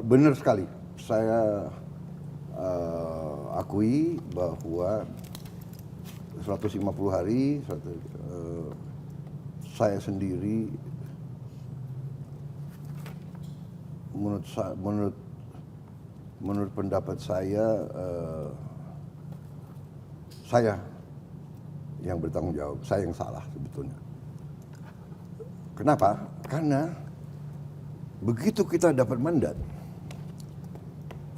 Benar sekali. Saya akui bahwa 150 hari saya sendiri menurut pendapat saya yang bertanggung jawab, saya yang salah sebetulnya. Kenapa? Karena begitu kita dapat mandat,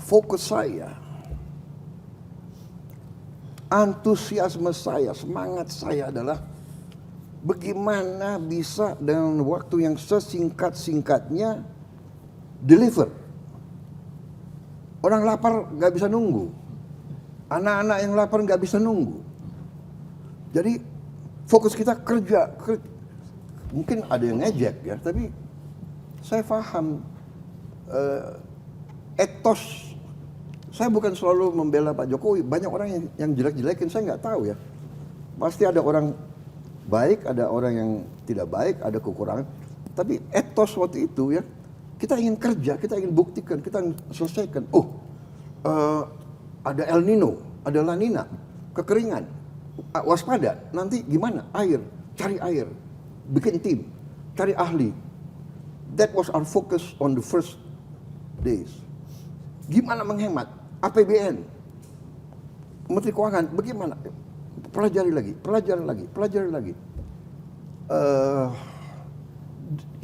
fokus saya, antusiasme saya, semangat saya adalah bagaimana bisa dengan waktu yang sesingkat-singkatnya deliver. Orang lapar nggak bisa nunggu, anak-anak yang lapar nggak bisa nunggu. Jadi fokus kita kerja. Mungkin ada yang ngejek ya, tapi saya paham etos. Saya bukan selalu membela Pak Jokowi. Banyak orang yang jelek-jelekin, saya nggak tahu ya. Pasti ada orang baik, ada orang yang tidak baik, ada kekurangan. Tapi etos waktu itu ya, kita ingin kerja, kita ingin buktikan, kita ingin selesaikan. Ada El Nino, ada La Nina, kekeringan, waspada. Nanti gimana? Air, cari air, bikin tim, cari ahli. That was our focus on the first days. Gimana menghemat? APBN, Menteri Keuangan, bagaimana? Pelajari lagi.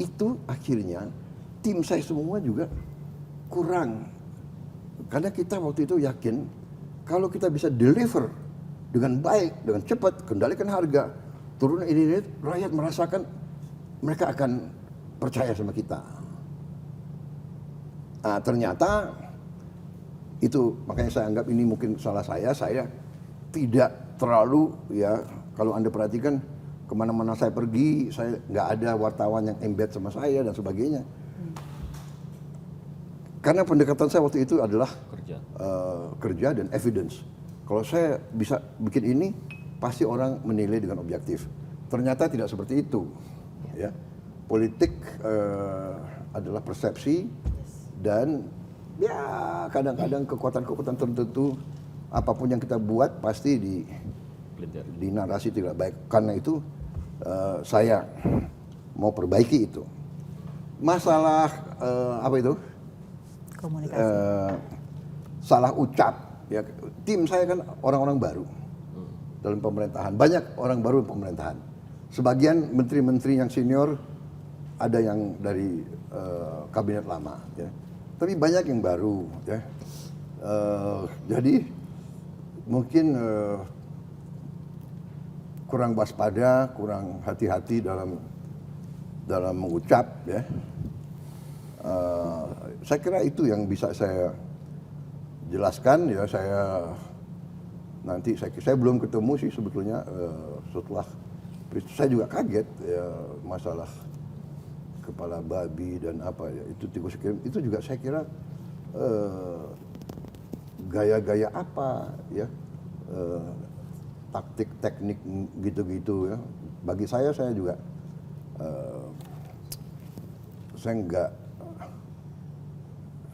Itu akhirnya tim saya semua juga kurang. Karena kita waktu itu yakin kalau kita bisa deliver dengan baik, dengan cepat, kendalikan harga, turun ini, rakyat merasakan mereka akan percaya sama kita. Nah, ternyata itu makanya saya anggap ini mungkin salah saya tidak terlalu ya, kalau Anda perhatikan kemana-mana saya pergi, saya nggak ada wartawan yang embed sama saya dan sebagainya. Karena pendekatan saya waktu itu adalah kerja dan evidence. Kalau saya bisa bikin ini, pasti orang menilai dengan objektif. Ternyata tidak seperti itu. Ya, politik adalah persepsi dan ya kadang-kadang kekuatan-kekuatan tertentu, apapun yang kita buat pasti di narasi tidak baik. Karena itu saya mau perbaiki itu. Masalah apa itu? Komunikasi. Salah ucap. Ya, tim saya kan orang-orang baru dalam pemerintahan. Banyak orang baru dalam pemerintahan. Sebagian menteri-menteri yang senior ada yang dari kabinet lama. Ya. Tapi banyak yang baru. Ya. Jadi mungkin kurang waspada, kurang hati-hati dalam mengucap. Ya. Saya kira itu yang bisa saya jelaskan. Ya, saya belum ketemu sih sebetulnya setelah saya juga kaget ya, masalah kepala babi dan apa ya, itu tikus kirim itu juga saya kira gaya-gaya apa ya, taktik teknik gitu-gitu ya. Bagi saya juga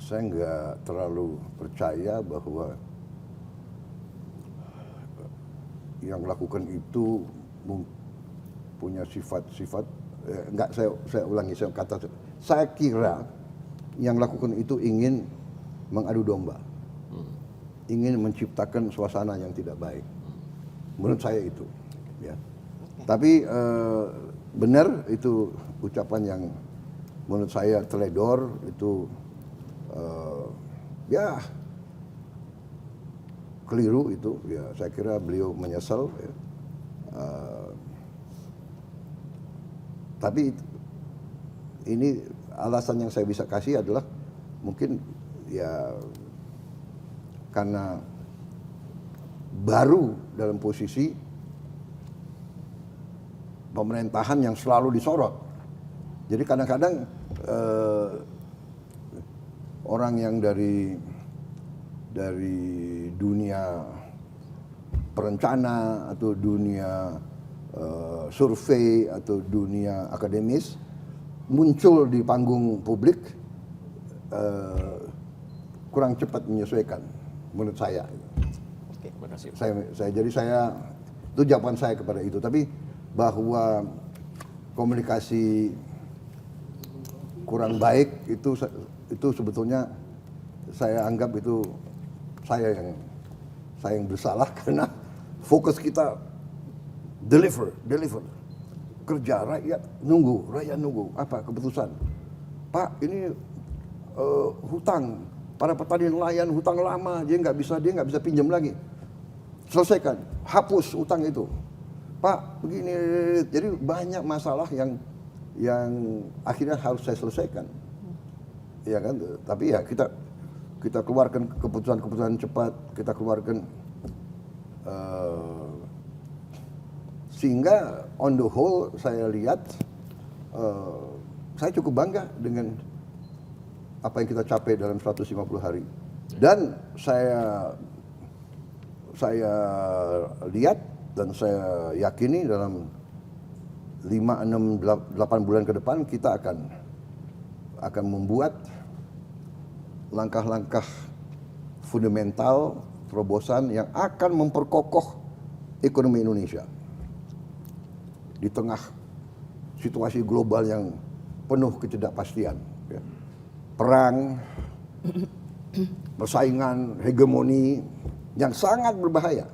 saya nggak terlalu percaya bahwa yang lakukan itu punya sifat-sifat. Enggak, saya ulangi, saya kira yang lakukan itu ingin mengadu domba, ingin menciptakan suasana yang tidak baik. Menurut saya itu, ya. Tapi benar itu ucapan yang menurut saya teledor, itu ya keliru itu. Ya, saya kira beliau menyesal. Ya. Tapi ini alasan yang saya bisa kasih adalah mungkin ya karena baru dalam posisi pemerintahan yang selalu disorot. Jadi kadang-kadang orang yang dari dunia perencana atau dunia survei atau dunia akademis muncul di panggung publik, kurang cepat menyesuaikan menurut saya. Oke, terima kasih. Jadi itu jawaban saya kepada itu. Tapi bahwa komunikasi kurang baik itu sebetulnya saya anggap itu saya yang bersalah karena fokus kita deliver kerja, rakyat nunggu apa keputusan. Pak, ini hutang para petani nelayan, hutang lama, dia nggak bisa pinjam lagi, selesaikan, hapus hutang itu. Pak, begini, jadi banyak masalah yang akhirnya harus saya selesaikan, ya kan? Tapi ya kita keluarkan keputusan cepat, kita keluarkan sehingga on the whole saya lihat saya cukup bangga dengan apa yang kita capai dalam 150 hari. Dan saya lihat dan saya yakini dalam 5, 6, 8 bulan ke depan kita akan membuat langkah-langkah fundamental terobosan yang akan memperkokoh ekonomi Indonesia di tengah situasi global yang penuh ketidakpastian, ya. Perang, persaingan, hegemoni yang sangat berbahaya,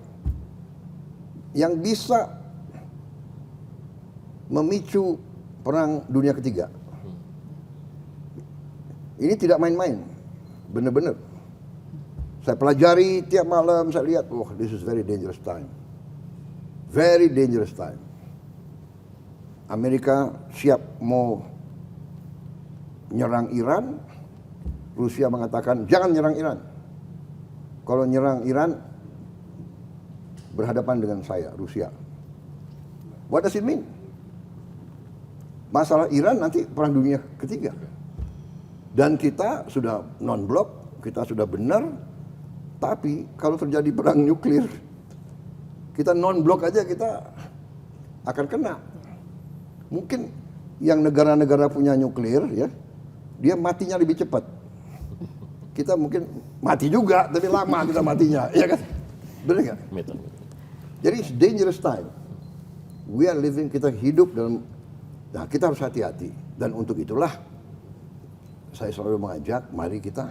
yang bisa memicu perang dunia ketiga. Ini tidak main-main, benar-benar. Saya pelajari tiap malam, saya lihat, this is very dangerous time. Very dangerous time. Amerika siap mau nyerang Iran, Rusia mengatakan jangan nyerang Iran. Kalau nyerang Iran berhadapan dengan saya, Rusia. What does it mean? Masalah Iran nanti perang dunia ketiga. Dan kita sudah non-blok, kita sudah benar, tapi kalau terjadi perang nuklir, kita non-blok aja kita akan kena. Mungkin yang negara-negara punya nuklir, ya, dia matinya lebih cepat. Kita mungkin mati juga, tapi lama kita matinya, ya kan? Benar nggak? Jadi it's dangerous time. We are living, kita hidup dalam, nah kita harus hati-hati. Dan untuk itulah saya selalu mengajak, mari kita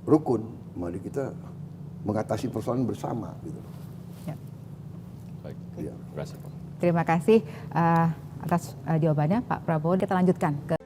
rukun, mari kita mengatasi persoalan bersama, gitu. Ya. Baik, Ya. terima kasih, Pak. Terima kasih atas jawabannya Pak Prabowo. Kita lanjutkan ke